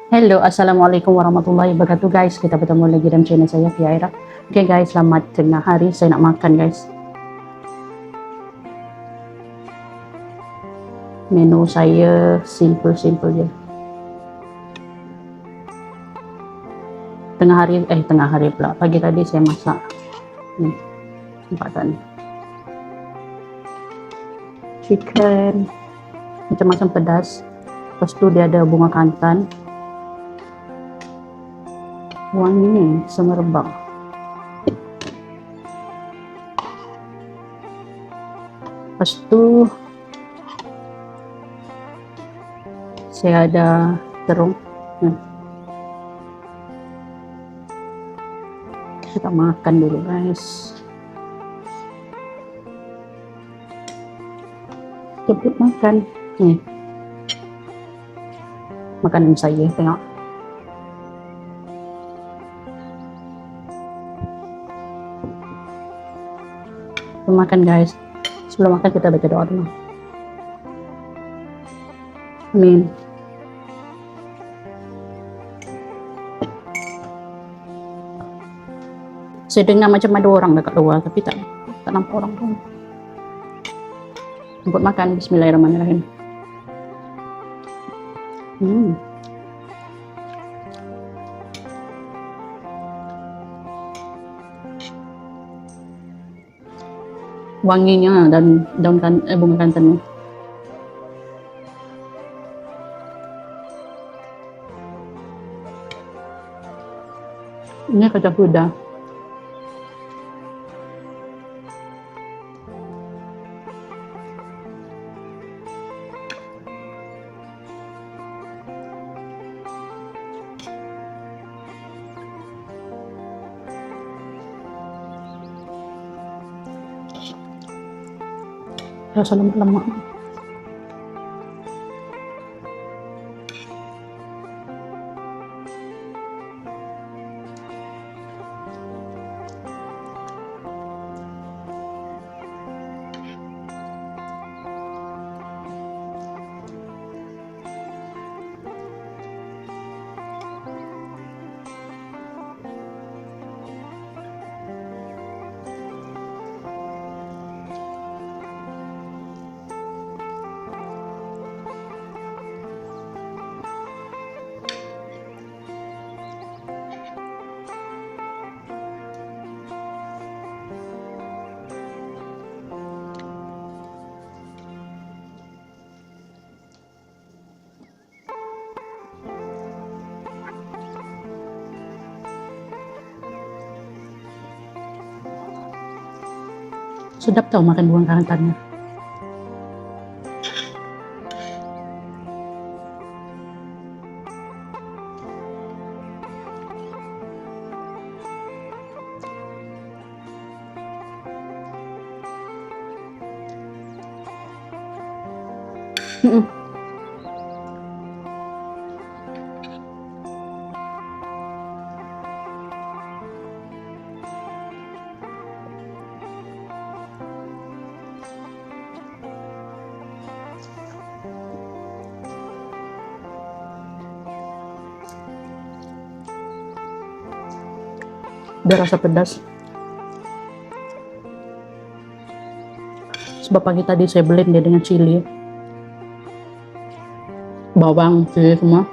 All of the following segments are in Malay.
Hello, Assalamualaikum warahmatullahi wabarakatuh guys. Kita bertemu lagi dalam channel saya, Fiaira. Okay guys, selamat tengah hari. Saya nak makan guys. Menu saya simple je. Tengah hari pula. Pagi tadi saya masak. Ni, nampak tak ni? Chicken. Macam-macam pedas. Lepas tu dia ada bunga kantan. Wangi semerbak. Lepas tu saya ada terung. Kita makan dulu guys. Cepet makan. Ni makanan saya, tengok. Makan guys. Sebelum makan kita baca doa dulu. Amin. Saya dengar macam ada orang dekat luar, tapi tak nampak orang pun. Buat makan. Bismillahirrahmanirrahim. Wanginya dan bunga kantannya. Ini kacang kuda. Rasa lemak-lemak. Sedap tau makan bunga kantannya. Dia rasa pedas. Sebab pagi tadi saya blend dia dengan cili, bawang, cili semua.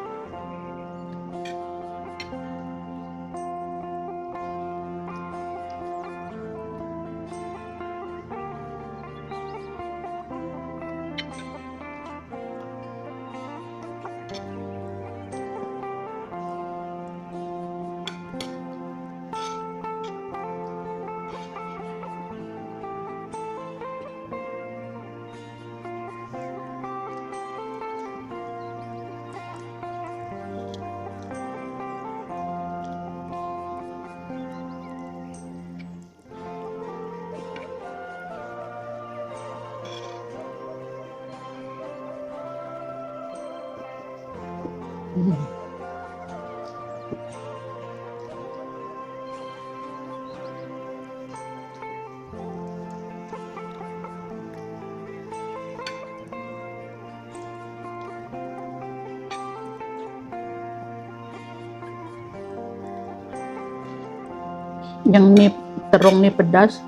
Yang mie terong nih pedas.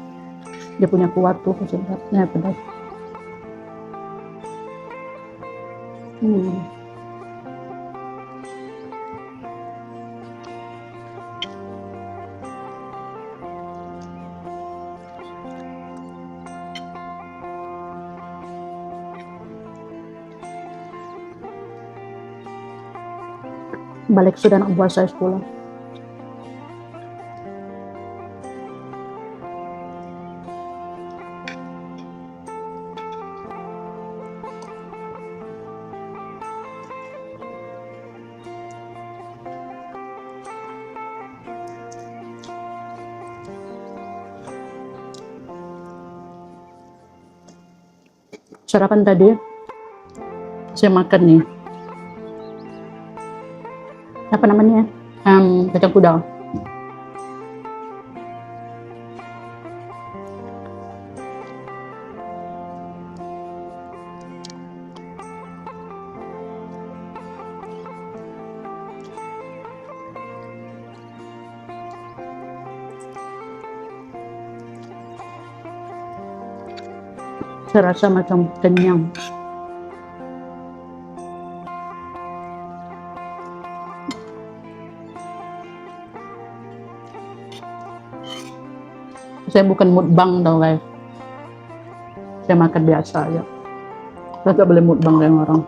Dia punya kuat tuh, sedapnya pedas. Balik sudah anak buah saya sekolah. Sarapan tadi saya makan nih, apa namanya, kacang kuda. Saya rasa macam kenyang. Saya bukan mukbang tau guys. Saya makan biasa aja. Saya tak boleh mukbang dengan orang.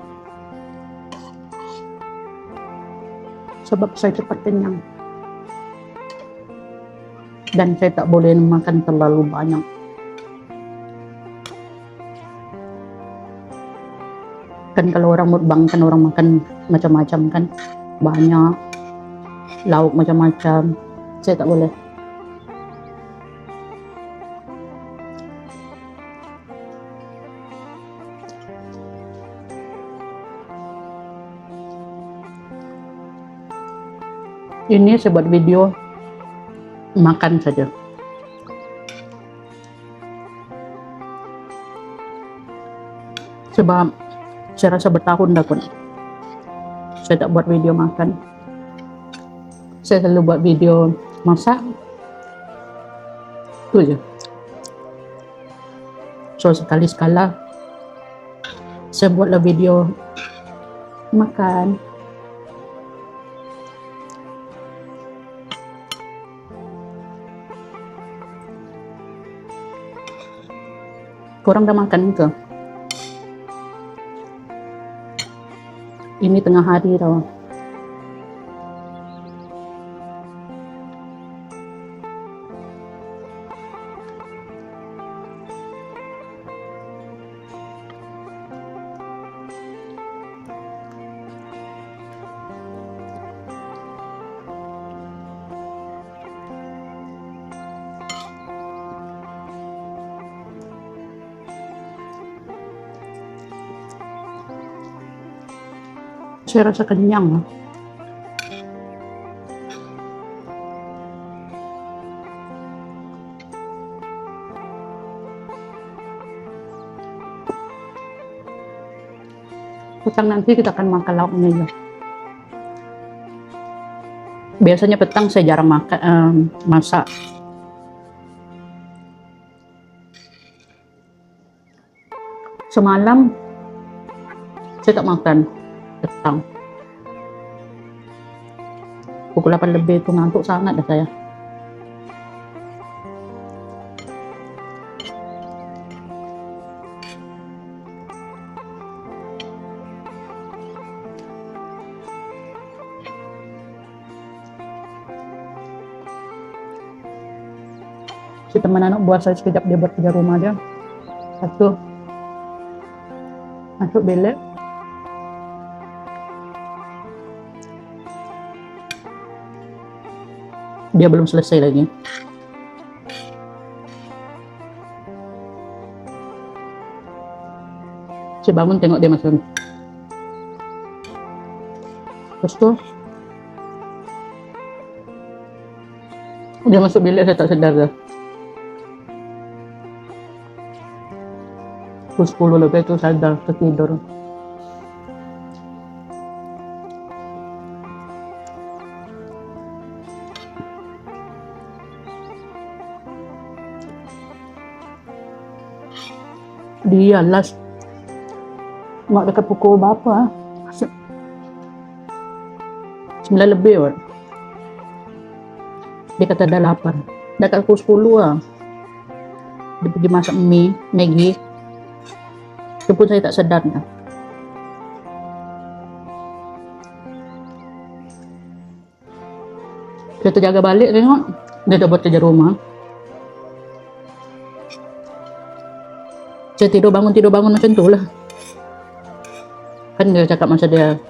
Sebab saya cepat kenyang. Dan saya tak boleh makan terlalu banyak. Kan kalau orang mukbang kan orang makan macam-macam kan. Banyak. Lauk macam-macam. Saya tak boleh. Ini saya buat video makan saja. Sebab saya rasa bertahun dah pun saya tak buat video makan. Saya selalu buat video masak. Itu aja. So sekali-sekala saya buatlah video makan. Korang dah makan ke? Ini tengah hari tau. Saya rasa kenyang lah. Petang nanti kita akan makan lauknya ya. Biasanya petang saya jarang makan, masak. Semalam saya tak makan petang. Pukul 8 lebih itu ngantuk sangat dah saya. Si teman anak buah saya sekejap dia buat kerja rumah dia. Satu masuk bilik. Dia belum selesai lagi. Saya bangun tengok dia masuk. Terus tuh dia masuk bilik, saya tak sedar dah. Pukul 10 lebih itu sadar, tertidur. Dia last mak dekat pukul berapa 9 lebih kan. Dia kata dah lapar. Dekat pukul 10 lah. Dia pergi masak mie, Maggi. Itu pun saya tak sedar dah. Kita jaga balik tengok. Dia dah buat kerja rumah. Saya tidur bangun macam tu lah. Kan dia cakap masa dia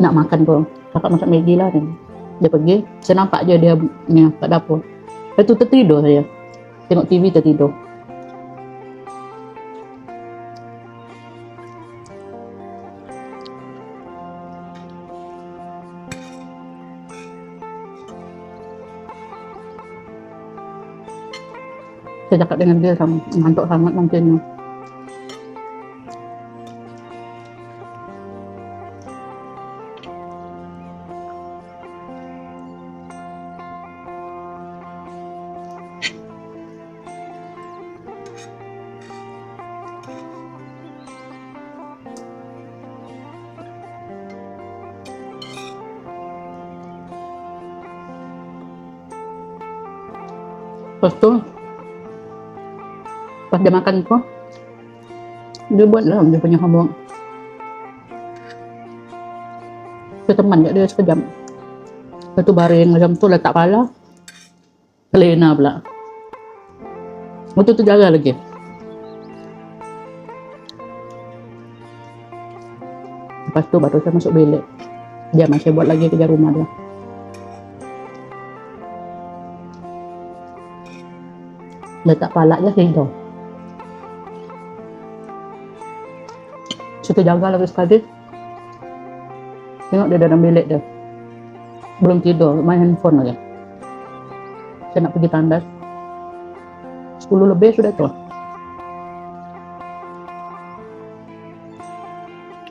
nak makan pun, cakap masak Maggi lah kan. Dia pergi, saya nampak je dia ni kat dapur. Lepas tu tertidur saya. Tengok TV tertidur. Saya cakap dengan dia sama, ngantuk sangat nanti ni. Lepas tu, pas dia makan tu, dia buat lah dia punya homework. Saya teman dia sekejap. Lepas tu baring macam tu, letak pala, kelena pula. Waktu tu jaga lagi. Lepas tu baru saya masuk bilik. Dia masih buat lagi kerja rumah dia. Letak pala je tidur. Kita jaga lagi sekali. Tengok dia dalam bilik dia. Belum tidur, main handphone lagi. Saya nak pergi tandas. 10 lebih sudah tu.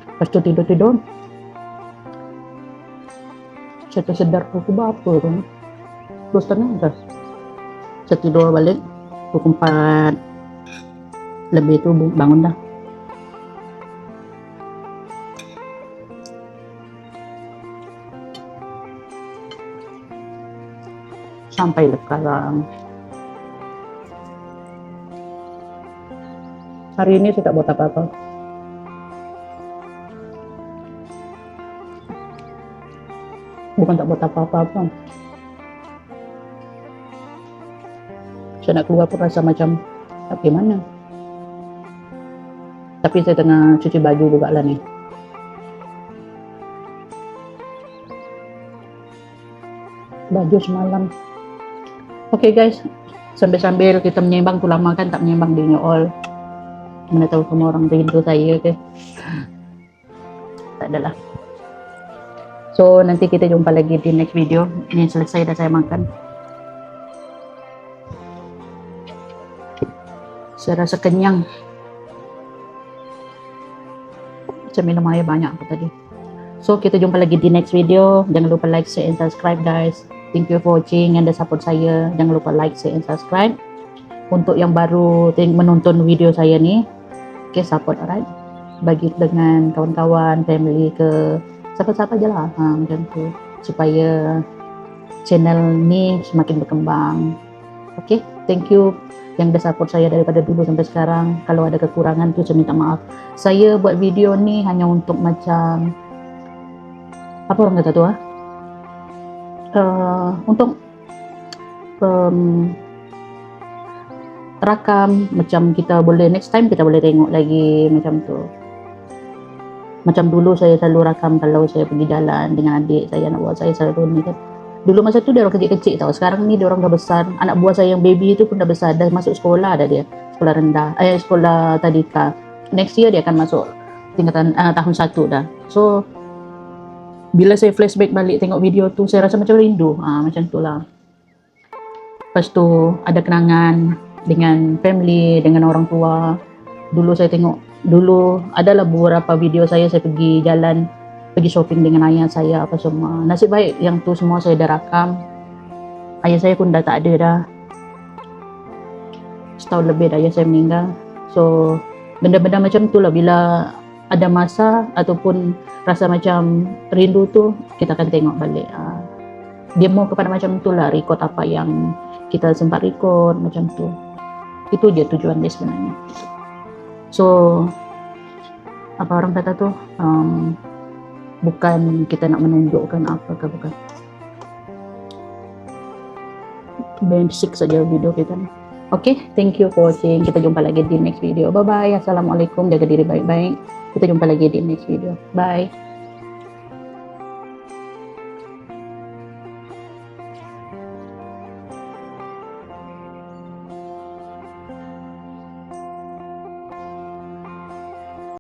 Lepas tu tidur-tidur. Saya tersedar pukul berapa tu. 2:30 dah. Saya tidur balik. Pukul 4 lebih tu bangun dah. Sampai sekarang. Hari ini saya tak buat apa-apa. Bukan tak buat apa-apa. Saya nak keluar pun rasa macam bagaimana. Tapi saya tengah cuci baju juga lah ni. Baju semalam. Okay guys, sambil-sambil kita menyeimbang tu lama kan tak menyeimbang di all. Mana tahu semua orang rindu saya ke. Tak adalah. So nanti kita jumpa lagi di next video. Ini selesai dah saya makan. Saya rasa kenyang. Saya minum air banyak aku tadi. So kita jumpa lagi di next video. Jangan lupa like, share and subscribe guys. Thank you for watching and support saya. Jangan lupa like, share and subscribe. Untuk yang baru menonton video saya ni, okay, support, alright. Bagi dengan kawan-kawan, family ke siapa-siapa je lah, macam tu, supaya channel ni semakin berkembang. Okay, thank you yang dah support saya daripada dulu sampai sekarang. Kalau ada kekurangan tu saya minta maaf. Saya buat video ni hanya untuk macam apa orang kata tu untuk rakam, macam kita boleh next time kita boleh tengok lagi macam tu. Macam dulu saya selalu rakam kalau saya pergi jalan dengan adik saya, anak buah saya selalu ni kan. Dulu masa tu dia orang kecil-kecil tau. Sekarang ni dia orang dah besar. Anak buah saya yang baby tu pun dah besar, dah masuk sekolah dah dia. Sekolah rendah, sekolah tadika. Next year dia akan masuk tingkatan tahun 1 dah. So bila saya flashback balik tengok video tu, saya rasa macam rindu. Macam tu lah. Lepas tu ada kenangan dengan family, dengan orang tua. Dulu saya tengok, dulu adalah beberapa video saya pergi jalan, pergi shopping dengan ayah saya apa semua. Nasib baik yang tu semua saya dah rakam. Ayah saya pun dah tak ada dah. Setahun lebih dah ayah saya meninggal. So benda-benda macam tu lah, bila ada masa ataupun rasa macam rindu tu, kita akan tengok balik. Dia mau kepada macam tu lah, record apa yang kita sempat record macam tu. Itu dia tujuan dia sebenarnya. So apa orang kata tu, bukan kita nak menunjukkan apa ke, bukan. Basic saja video kita ni. Okay, thank you for watching. Kita jumpa lagi di next video. Bye bye. Assalamualaikum. Jaga diri baik-baik. Kita jumpa lagi di next video. Bye.